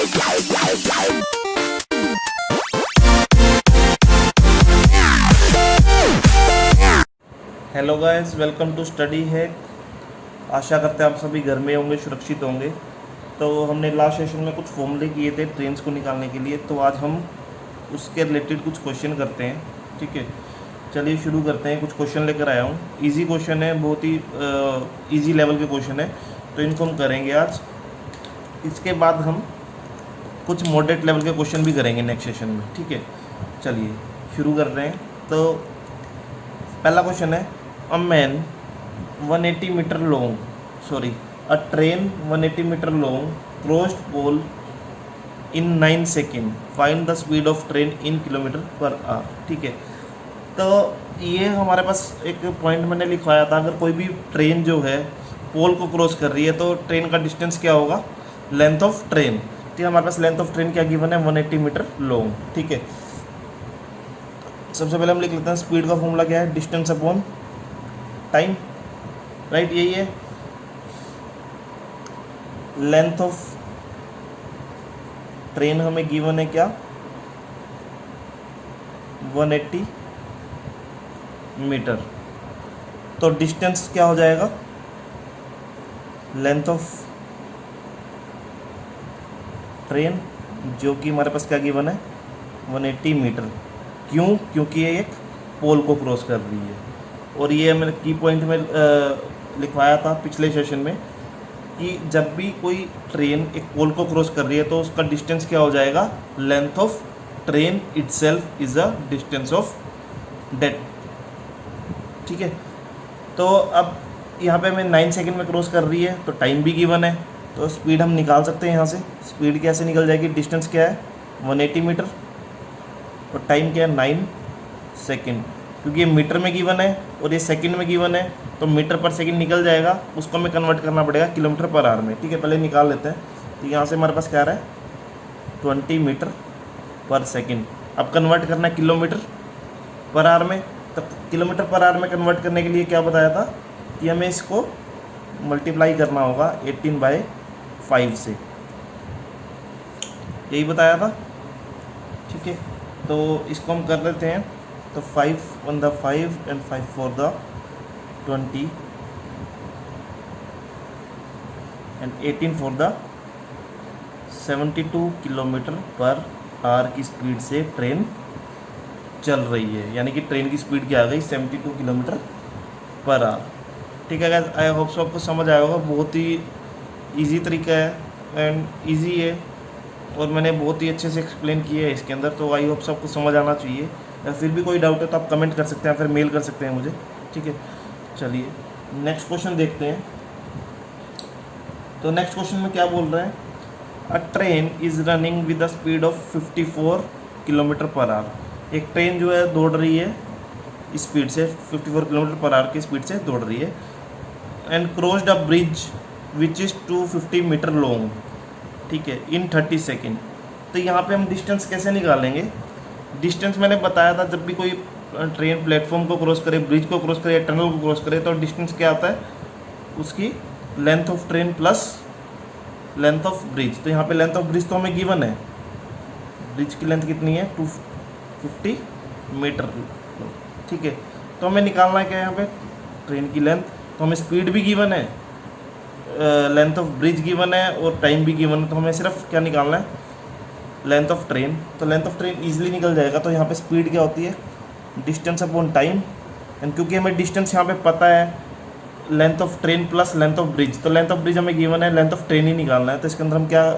Hello guys, welcome to Study Hack. आशा करते हैं आप सभी घर में होंगे, सुरक्षित होंगे। तो हमने लास्ट सेशन में कुछ फॉर्मूले किए थे ट्रेन्स को निकालने के लिए, तो आज हम उसके रिलेटेड कुछ क्वेश्चन करते हैं। ठीक है, चलिए शुरू करते हैं। कुछ क्वेश्चन लेकर आया हूँ, इजी क्वेश्चन है, बहुत ही इजी लेवल के क्वेश्चन है, तो इनको हम करेंगे आज। इसके बाद हम कुछ मॉडरेट लेवल के क्वेश्चन भी करेंगे नेक्स्ट सेशन में। ठीक है, चलिए शुरू कर रहे हैं। तो पहला क्वेश्चन है, a man 180 metre long, sorry, a train 180 metre long crossed pole in 9 second, find the speed of train in kilometre per hour. ठीक है, तो ये हमारे पास एक पॉइंट मैंने लिखवाया था, अगर कोई भी ट्रेन जो है पोल को क्रॉस कर रही है तो ट्रेन का डिस्टेंस क्या होगा, लेंथ ऑफ ट्रेन। ठीक है, हमारे पास लेंथ ऑफ ट्रेन क्या गिवन है, 180 मीटर लॉन्ग। ठीक है, सबसे पहले हम लिख लेते हैं स्पीड का फॉर्मूला क्या है, डिस्टेंस अपॉन टाइम, राइट, यही है। लेंथ ऑफ ट्रेन हमें गिवन है क्या, 180 मीटर, तो डिस्टेंस क्या हो जाएगा, लेंथ ऑफ ट्रेन, जो कि हमारे पास क्या गिवन है, 180 मीटर। क्यों, क्योंकि ये एक पोल को क्रॉस कर रही है। और ये मैंने की पॉइंट में लिखवाया था पिछले सेशन में कि जब भी कोई ट्रेन एक पोल को क्रॉस कर रही है तो उसका डिस्टेंस क्या हो जाएगा, length of train itself is a distance of that. ठीक है, तो अब यहाँ पे हमें 9 सेकेंड में क्रॉस कर रही है, तो टाइम भी गिवन है, तो स्पीड हम निकाल सकते हैं यहाँ से। स्पीड कैसे निकल जाएगी, डिस्टेंस क्या है 180 मीटर और टाइम क्या है 9 सेकेंड। क्योंकि ये मीटर में गिवन है और ये सेकंड में गिवन है, तो मीटर पर सेकंड निकल जाएगा, उसको हमें कन्वर्ट करना पड़ेगा किलोमीटर पर आवर में। ठीक है, पहले निकाल लेते हैं। तो यहाँ से हमारे पास क्या आ रहा है, 20 मीटर पर सेकंड। अब कन्वर्ट करना है किलोमीटर पर आवर में, तो किलोमीटर पर आवर में कन्वर्ट करने के लिए क्या बताया था कि हमें इसको मल्टीप्लाई करना होगा 18/5 से, यही बताया था। ठीक है, तो इसको हम कर लेते हैं। तो 5 on the 5 and 5 for the 20 and 18 for the 72 kilometre per our की स्पीड से ट्रेन चल रही है, यानी कि ट्रेन की स्पीड क्या आ गई, 72 किलोमीटर पर आवर। ठीक है गाइस, आई होप सो आपको समझ आया होगा। बहुत ही इजी तरीका है एंड इजी है, और मैंने बहुत ही अच्छे से एक्सप्लेन किया है इसके अंदर, तो आई होप सबको समझ आना चाहिए। या फिर भी कोई डाउट है तो आप कमेंट कर सकते हैं, फिर मेल कर सकते हैं मुझे। ठीक है, चलिए नेक्स्ट क्वेश्चन देखते हैं। तो नेक्स्ट क्वेश्चन में क्या बोल रहे हैं, अ train is running with the speed of 54 kilometre per our. एक ट्रेन जो है दौड़ रही है स्पीड से 54 किलोमीटर पर आवर की स्पीड से दौड़ रही है, and crossed a bridge which is 250 metre long. ठीक है, इन 30 सेकेंड। तो यहाँ पे हम डिस्टेंस कैसे निकालेंगे, डिस्टेंस मैंने बताया था, जब भी कोई ट्रेन प्लेटफॉर्म को क्रॉस करे, ब्रिज को क्रॉस करे, टनल को क्रॉस करे, तो डिस्टेंस क्या आता है, उसकी length of train plus length of bridge. तो यहाँ पे लेंथ ऑफ ब्रिज तो हमें गिवन है, ब्रिज की लेंथ कितनी है, 250 मीटर। ठीक है, तो हमें निकालना है क्या यहाँ पे, ट्रेन की लेंथ। तो हमें स्पीड भी गिवन है, लेंथ ऑफ ब्रिज गिवन है और टाइम भी गिवन है, तो हमें सिर्फ क्या निकालना है, लेंथ ऑफ ट्रेन। तो लेंथ ऑफ ट्रेन इजीली निकल जाएगा। तो यहाँ पे स्पीड क्या होती है, डिस्टेंस अपॉन टाइम, एंड क्योंकि हमें डिस्टेंस यहाँ पे पता है, length of train plus length of bridge, तो लेंथ ऑफ ब्रिज हमें गिवन है, लेंथ ऑफ ट्रेन ही निकालना है। तो इसके अंदर हम क्या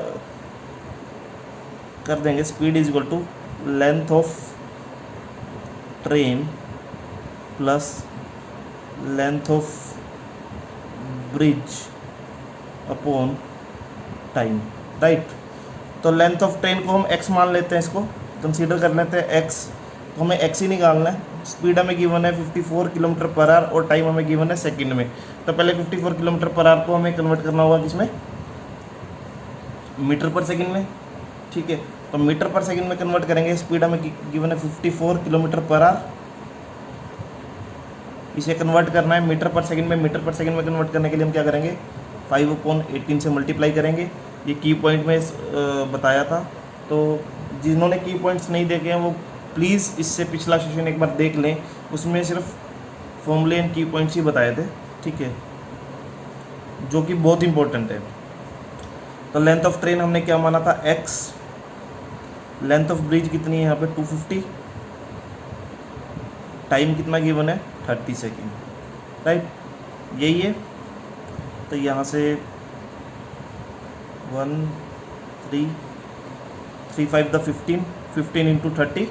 कर देंगे, speed is equal to length of train plus length of bridge upon time, right. तो लेंथ ऑफ ट्रेन को हम x मान लेते हैं, इसको कंसीडर कर लेते हैं x, तो हमें x ही निकालना है। स्पीड हमें गिवन है 54 किलोमीटर पर आवर और टाइम हमें गिवन है सेकंड में। तो पहले 54 किलोमीटर पर आवर को हमें कन्वर्ट करना होगा किसमें, मीटर पर सेकंड में। ठीक है, तो मीटर पर सेकंड में कन्वर्ट करेंगे, स्पीड हमें गिवन है 54 किलोमीटर पर आवर, इसे कन्वर्ट करना है मीटर पर सेकंड में। मीटर पर सेकंड में कन्वर्ट करने के लिए हम क्या करेंगे, 5/18 से मल्टीप्लाई करेंगे, ये की पॉइंट में बताया था। तो जिन्होंने की पॉइंट्स नहीं देखे हैं वो प्लीज़ इससे पिछला सेशन एक बार देख लें, उसमें सिर्फ फॉर्मूले एंड की पॉइंट्स ही बताए थे, ठीक है, जो कि बहुत इंपॉर्टेंट है। तो लेंथ ऑफ ट्रेन हमने क्या माना था, x। लेंथ ऑफ ब्रिज कितनी है यहाँ पे 250। टाइम कितना गिवन है 30 सेकेंड, राइट, यही है। तो यहाँ से 1 3 3 5 द 15 15 इंटू 30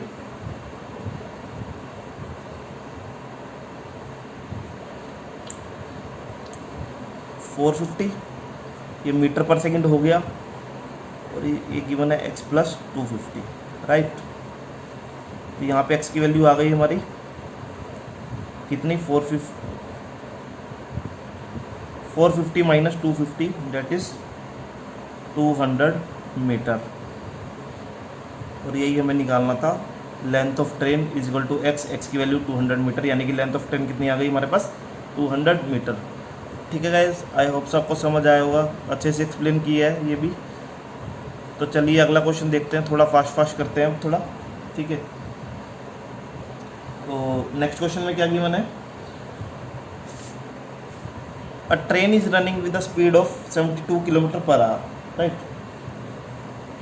450, ये मीटर पर सेकंड हो गया। और ये गिवन है x प्लस 250, राइट। तो यहाँ पे x की वैल्यू आ गई हमारी कितनी, 450 माइनस 250 डेट इज़ 200 मीटर। और यही हमें निकालना था, length of train is equal to x की वैल्यू 200 मीटर, यानी कि लेंथ ऑफ ट्रेन कितनी आ गई हमारे पास 200 मीटर। ठीक है गाइस, आई होप सबको समझ आया होगा, अच्छे से एक्सप्लेन किया है ये भी। तो चलिए अगला क्वेश्चन देखते हैं, थोड़ा फास्ट करते हैं थोड़ा, ठीक है। तो नेक्स्ट क्वेश्चन में क्या गिवन है, a train is running with the speed of 72 kilometre per our, right.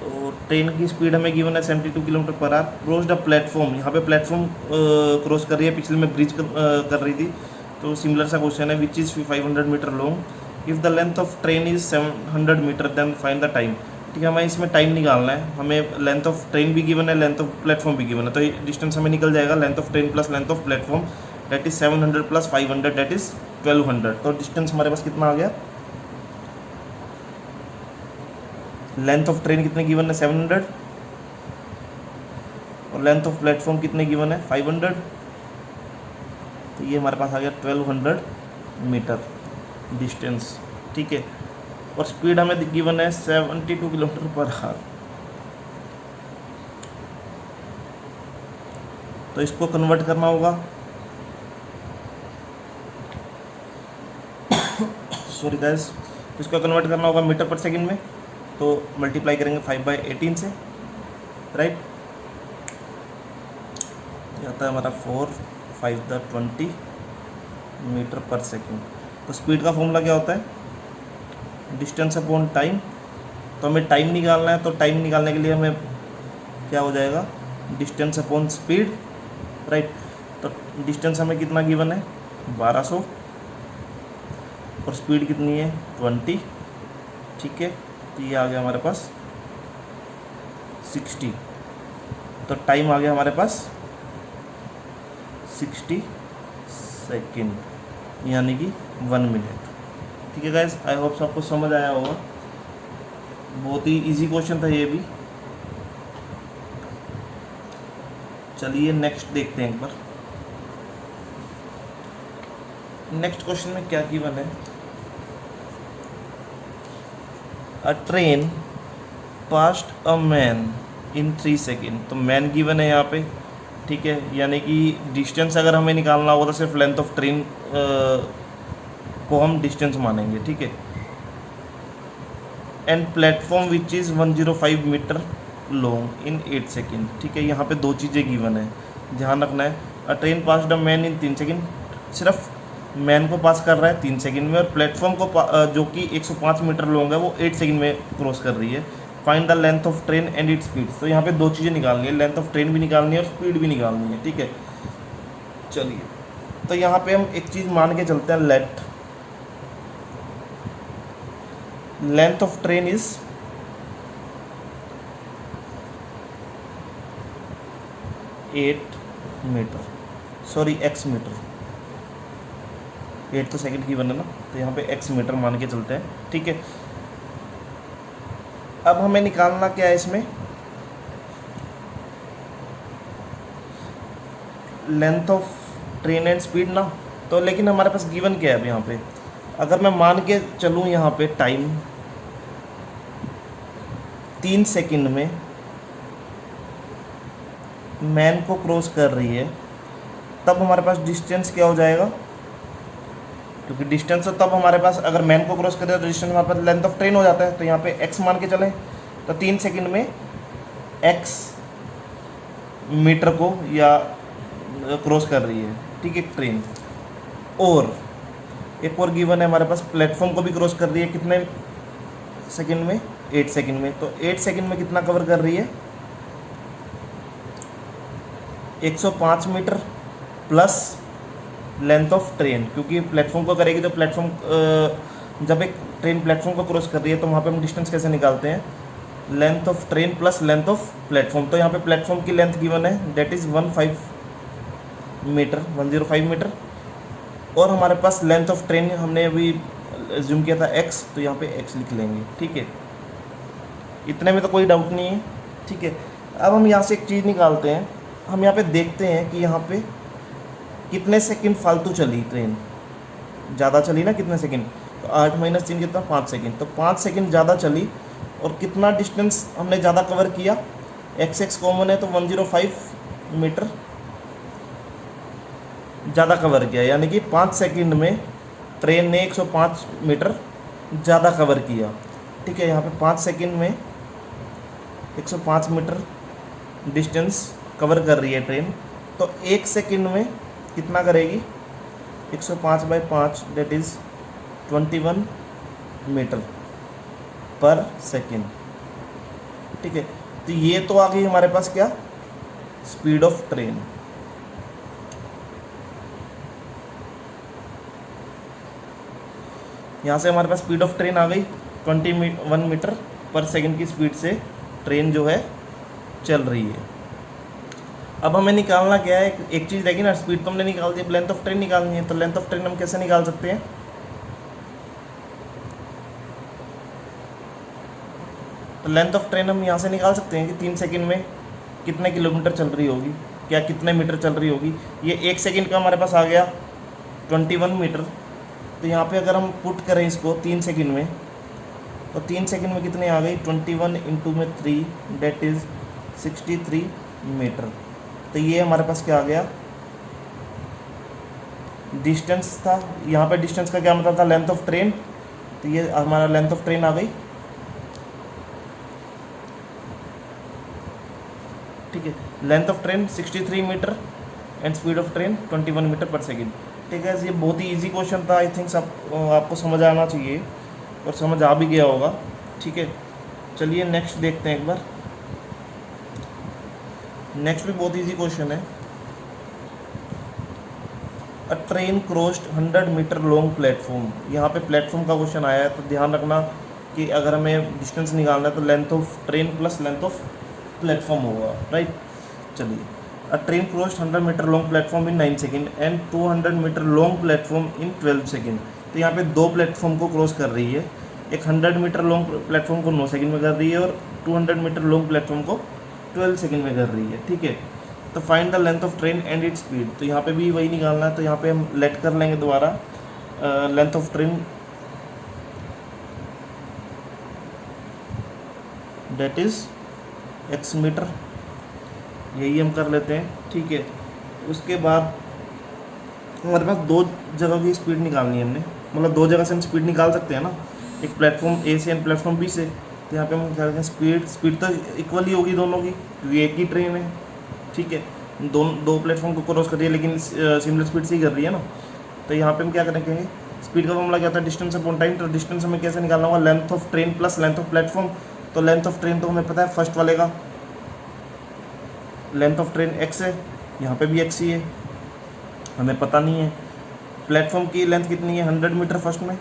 तो ट्रेन की स्पीड हमें गिवन है 72 kilometre per our. Cross the platform, यहाँ पे प्लेटफॉर्म क्रॉस कर रही है, पिछले में ब्रिज कर रही थी। तो सिमिलर सा क्वेश्चन है, which is 500 metre long, if the length of train is 700 metre then find the time. ठीक है, हमें इसमें टाइम निकालना है, हमें लेंथ ऑफ ट्रेन भी गिवन है, लेंथ ऑफ प्लेटफॉर्म भी गिवन है। तो ये डिस्टेंस हमें निकल जाएगा, length of train plus length of platform that is 700 plus 500 that is 1200। तो डिस्टेंस हमारे पास कितना आ गया, लेंथ ऑफ ट्रेन कितने गिवन है 700 और लेंथ ऑफ प्लेटफॉर्म कितने गिवन है 500। तो ये हमारे पास आ गया 1200 मीटर डिस्टेंस, ठीक है। और स्पीड हमें गिवन है 72 किलोमीटर पर आवर। तो इसको कन्वर्ट करना होगा, सॉरी गाइस, इसको कन्वर्ट करना होगा मीटर पर सेकंड में। तो मल्टीप्लाई करेंगे 5/18 से, राइट। ये आता है हमारा 4 5 द 20 मीटर पर सेकंड। तो स्पीड का फॉर्मूला क्या होता है, डिस्टेंस अपॉन टाइम। तो हमें टाइम निकालना है, तो टाइम निकालने के लिए हमें क्या हो जाएगा, डिस्टेंस अपॉन स्पीड, राइट। तो डिस्टेंस हमें कितना गिवन है 1200 और स्पीड कितनी है 20, ठीक है। तो ये आ गया हमारे पास 60। तो टाइम आ गया हमारे पास 60 सेकेंड, यानी कि 1 मिनट। ठीक है गाइस, आई होप सबको समझ आया होगा, बहुत ही इजी क्वेश्चन था ये भी। चलिए नेक्स्ट देखते हैं एक बार। नेक्स्ट क्वेश्चन में क्या गिवन है, a train past a man in 3 second. तो मैन गिवन है यहाँ पे, ठीक है, यानी कि डिस्टेंस अगर हमें निकालना होगा तो सिर्फ लेंथ ऑफ ट्रेन को हम डिस्टेंस मानेंगे, ठीक है। And platform which is 105 metre long in 8 second, ठीक है। यहाँ पे दो चीज़ें गिवन है, ध्यान रखना है। A train pass the man in 3 second, सिर्फ मैन को पास कर रहा है 3 सेकेंड में, और प्लेटफॉर्म को जो कि 105 मीटर लॉन्ग है वो 8 सेकेंड में क्रॉस कर रही है। Find the length of train and it speed. तो यहाँ पे दो चीज़ें निकालनी है, लेंथ ऑफ ट्रेन भी निकालनी है और स्पीड भी निकालनी है, ठीक है। चलिए, तो यहाँ पे हम एक चीज़ मान के चलते हैं, length of train is 8 metre, sorry x metre, 8 तो सेकंड की बना ना, तो यहाँ पे x मीटर मान के चलते हैं, ठीक है। अब हमें निकालना क्या है इसमें, length of train and speed ना। तो लेकिन हमारे पास गिवन क्या है अब यहाँ पे, अगर मैं मान के चलूँ यहाँ पे टाइम 3 सेकंड में मैन को क्रॉस कर रही है, तब हमारे पास डिस्टेंस क्या हो जाएगा क्योंकि डिस्टेंस तो तब हमारे पास, अगर मैन को क्रॉस करें तो डिस्टेंस हमारे पास लेंथ ऑफ ट्रेन हो जाता है। तो यहाँ पे x मान के चलें तो 3 सेकंड में x मीटर को या क्रॉस कर रही है, ठीक है, ट्रेन। और एक और गिवन है हमारे पास, प्लेटफॉर्म को भी क्रॉस कर रही है, कितने सेकंड में, 8 सेकंड में। तो 8 सेकंड में कितना कवर कर रही है, 105 metre plus length of train, क्योंकि प्लेटफॉर्म को करेगी तो प्लेटफॉर्म, जब एक ट्रेन प्लेटफॉर्म को क्रॉस कर रही है तो वहाँ पे हम डिस्टेंस कैसे निकालते हैं, length of train plus length of platform. तो यहाँ पे प्लेटफॉर्म की लेंथ गिवन है, दैट इज़ 105 मीटर, और हमारे पास लेंथ ऑफ ट्रेन हमने अभी ज्यूम किया था x, तो यहाँ पे x लिख लेंगे, ठीक है। इतने में तो कोई डाउट नहीं है, ठीक है। अब हम यहाँ से एक चीज़ निकालते हैं, हम यहाँ पे देखते हैं कि यहाँ पे कितने सेकंड फालतू चली ट्रेन, ज़्यादा चली ना, कितने सेकंड, तो 8 - 3 कितना, 5 सेकंड। तो 5 सेकंड ज़्यादा चली, और कितना डिस्टेंस हमने ज़्यादा कवर किया, x कॉमन है तो 105 मीटर ज़्यादा कवर किया, यानी कि 5 सेकंड में ट्रेन ने 105 मीटर ज़्यादा कवर किया, ठीक है। यहाँ पे 5 सेकंड में 105 मीटर डिस्टेंस कवर कर रही है ट्रेन, तो 1 सेकंड में कितना करेगी, 105/5 that is 21 metre per second, ठीक है। तो ये तो आ गई हमारे पास क्या, स्पीड ऑफ ट्रेन। यहाँ से हमारे पास स्पीड ऑफ ट्रेन आ गई, 21 मीटर पर सेकंड की स्पीड से ट्रेन जो है चल रही है। अब हमें निकालना क्या है, एक चीज़ रहेगी ना, स्पीड तो हमने निकाल दी, अब लेंथ ऑफ ट्रेन निकालनी है। तो लेंथ ऑफ ट्रेन हम कैसे निकाल सकते हैं, तो लेंथ ऑफ ट्रेन हम यहाँ से निकाल सकते हैं कि 3 सेकंड में कितने किलोमीटर चल रही होगी, क्या कितने मीटर चल रही होगी। ये 1 सेकंड का हमारे पास आ गया 21 मीटर। तो यहाँ पे अगर हम पुट करें इसको 3 सेकंड में, तो 3 सेकंड में कितनी आ गई, 21 इंटू में 3 डेट इज़ 63 मीटर। तो ये हमारे पास क्या आ गया, डिस्टेंस था। यहाँ पे डिस्टेंस का क्या मतलब था, लेंथ ऑफ ट्रेन। तो ये हमारा लेंथ ऑफ ट्रेन आ गई, ठीक है। Length of train 63 metre and speed of train 21 metre per second, ठीक है। ये बहुत ही इजी क्वेश्चन था, आई थिंक आपको समझ आना चाहिए, और समझ आ भी गया होगा, ठीक है। चलिए नेक्स्ट देखते हैं एक बार। नेक्स्ट भी बहुत इजी क्वेश्चन है। A train crossed 100 metre long platform. यहाँ पे प्लेटफॉर्म का क्वेश्चन आया है, तो ध्यान रखना कि अगर हमें डिस्टेंस निकालना है तो length of train plus length of platform होगा, राइट। चलिए, a train crossed 100 metre long platform in 9 second and 200 metre long platform in 12 second. तो यहाँ पे 2 प्लेटफॉर्म को क्रॉस कर रही है, एक 100 मीटर लॉन्ग प्लेटफॉर्म को 9 सेकंड में कर रही है, और 200 मीटर लॉन्ग प्लेटफॉर्म को 12 सेकंड में कर रही है, ठीक है। तो find the length of train and its speed. तो यहाँ पे भी वही निकालना है, तो यहाँ पे हम लेट कर लेंगे दोबारा, length of train that is x metre, यही हम कर लेते हैं, ठीक है। उसके बाद हमारे पास 2 जगह की स्पीड निकालनी है हमने, मतलब 2 जगह से हम स्पीड निकाल सकते हैं ना, एक प्लेटफॉर्म ए से एंड प्लेटफॉर्म बी से। तो यहाँ पे हम क्या करते हैं, स्पीड तो इक्वल ही होगी दोनों की, क्योंकि एक ही ट्रेन है, ठीक है। दो प्लेटफॉर्म को क्रॉस कर रही है, लेकिन सिमिलर स्पीड से ही कर रही है ना। तो यहाँ पे हम क्या करेंगे, स्पीड का फॉर्मूला क्या होता है, डिस्टेंस अपॉन टाइम। तो डिस्टेंस हमें कैसे निकालना होगा, length of train plus length of platform. तो लेंथ ऑफ ट्रेन तो हमें पता है, फर्स्ट वाले का लेंथ ऑफ ट्रेन x है, यहाँ पे भी x ही है, हमें पता नहीं है। प्लेटफॉर्म की लेंथ कितनी है, 100 मीटर फर्स्ट में,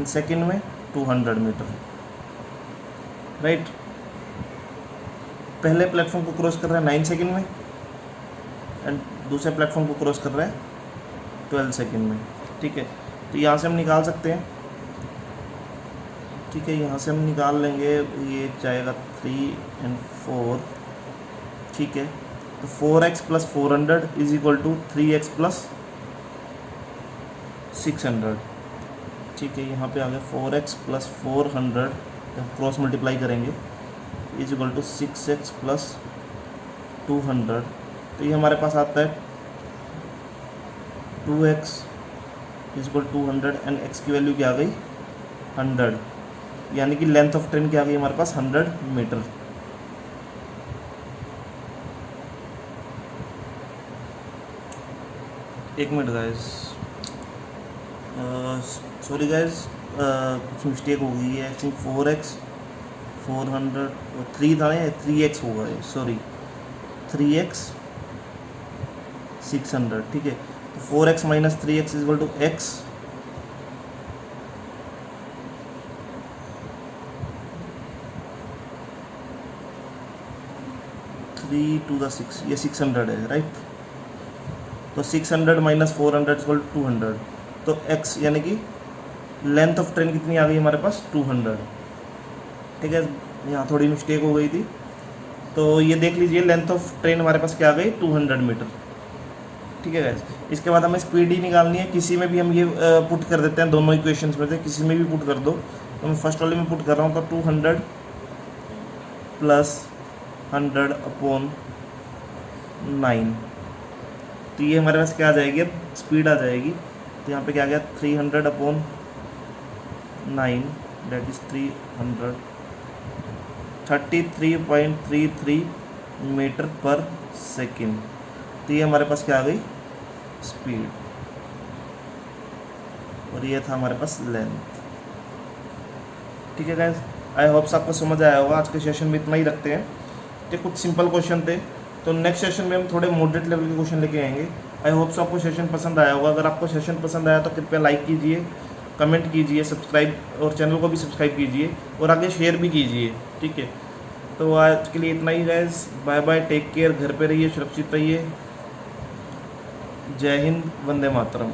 सेकंड में 200 मीटर, राइट। पहले प्लेटफॉर्म को क्रॉस कर रहा है 9 सेकंड में, एंड दूसरे प्लेटफॉर्म को क्रॉस कर रहा है 12 सेकंड में, ठीक है। तो यहाँ से हम निकाल सकते हैं, ठीक है। यहाँ से हम निकाल लेंगे, ये जाएगा 3 और 4, ठीक है। तो 4x plus 400 is equal to 3x plus 600, ठीक है। यहाँ पे आ गया 4x प्लस 400, जब क्रॉस मल्टीप्लाई करेंगे is equal to 6x plus 200। तो ये हमारे पास आता है 2x इक्वल 200 एंड एक्स की वैल्यू क्या आ गई 100, यानी कि लेंथ ऑफ ट्रेन क्या आ गई हमारे पास 100 मीटर। एक मिनट गाइस, सॉरी गाइस, कुछ मिस्टेक हो गई है। एक्चुअली 4x 400 3 था ना, 3x होगा ये, सॉरी 3x 600, ठीक है। तो 4x minus 3x is equal to x, three to the 6, ये 600 है राइट। तो 600 माइनस 400 इक्वल 200, तो x यानी कि लेंथ ऑफ ट्रेन कितनी आ गई हमारे पास 200, ठीक है। यहाँ थोड़ी मिस्टेक हो गई थी, तो ये देख लीजिए लेंथ ऑफ ट्रेन हमारे पास क्या आ गई 200 मीटर, ठीक है गाइस। इसके बाद हमें स्पीड ही निकालनी है, किसी में भी हम ये पुट कर देते हैं, दोनों इक्वेशंस में से किसी में भी पुट कर दो। तो मैं फर्स्ट वाले में पुट कर रहा हूँ, तो 200 प्लस 100 अपॉन 9, तो ये हमारे पास क्या आ जाएगी, अब स्पीड आ जाएगी। तो यहाँ पे क्या आ गया 300 अपॉन 9, डेट इज 300, 33.33 मीटर पर सेकेंड। तो ये हमारे पास क्या आ गई स्पीड, और ये था हमारे पास लेंथ, ठीक है गाइस। आई होप्स आपको समझ आया होगा। आज के सेशन में इतना ही रखते हैं, ये कुछ सिंपल क्वेश्चन थे। तो नेक्स्ट सेशन में हम थोड़े मॉडरेट लेवल के क्वेश्चन लेके आएंगे। आई होप्स आपको सेशन पसंद आया होगा। अगर आपको सेशन पसंद आया तो कृपया लाइक कीजिए, कमेंट कीजिए, सब्सक्राइब, और चैनल को भी सब्सक्राइब कीजिए और आगे शेयर भी कीजिए, ठीक है। तो आज के लिए इतना ही guys, bye bye, take care, घर पे रहिए, सुरक्षित रहिए, जय हिंद, वंदे मातरम।